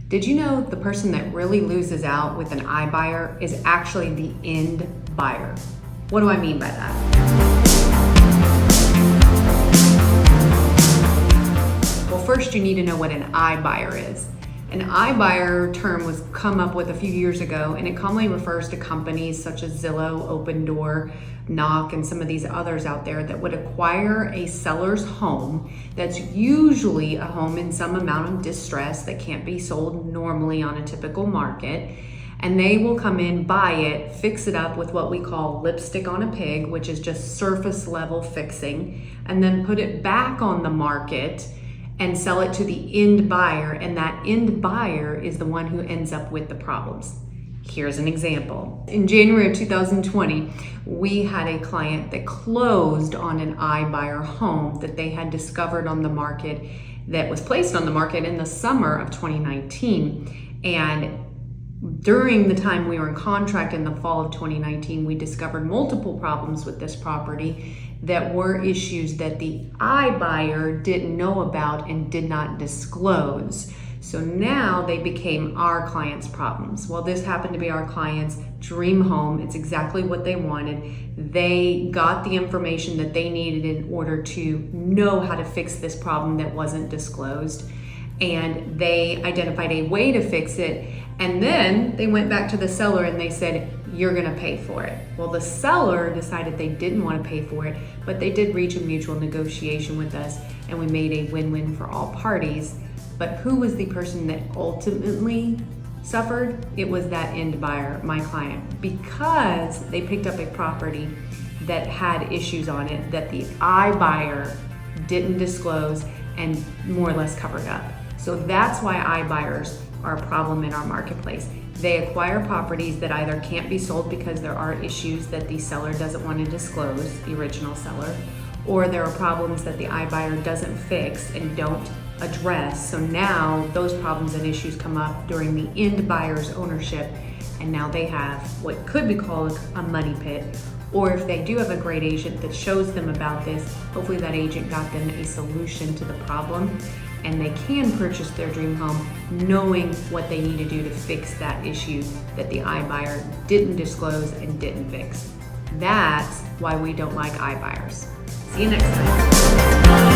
Did you know the person that really loses out with an iBuyer is actually the end buyer? What do I mean by that? Well, first you need to know what an iBuyer is. An iBuyer term was come up with a few years ago, and it commonly refers to companies such as Zillow, Opendoor, Knock, and some of these others out there that would acquire a seller's home that's usually a home in some amount of distress that can't be sold normally on a typical market. And they will come in, buy it, fix it up with what we call lipstick on a pig, which is just surface level fixing, and then put it back on the market and sell it to the end buyer, and that end buyer is the one who ends up with the problems. Here's an example. In January of 2020, we had a client that closed on an iBuyer home that they had discovered on the market that was placed on the market in the summer of 2019. And during the time we were in contract in the fall of 2019, we discovered multiple problems with this property that were issues that the iBuyer didn't know about and did not disclose. So now they became our client's problems. Well, this happened to be our client's dream home. It's exactly what they wanted. They got the information that they needed in order to know how to fix this problem that wasn't disclosed. And they identified a way to fix it. And then they went back to the seller and they said, "You're gonna pay for it." Well, the seller decided they didn't want to pay for it, but they did reach a mutual negotiation with us, and we made a win-win for all parties. But who was the person that ultimately suffered? It was that end buyer, my client, because they picked up a property that had issues on it that the iBuyer didn't disclose and more or less covered up. So that's why iBuyers are a problem in our marketplace. They acquire properties that either can't be sold because there are issues that the seller doesn't want to disclose, the original seller, or there are problems that the iBuyer doesn't fix and don't address. So now those problems and issues come up during the end buyer's ownership, and now they have what could be called a money pit. Or if they do have a great agent that shows them about this, hopefully that agent got them a solution to the problem, and they can purchase their dream home knowing what they need to do to fix that issue that the iBuyer didn't disclose and didn't fix. That's why we don't like iBuyers. See you next time.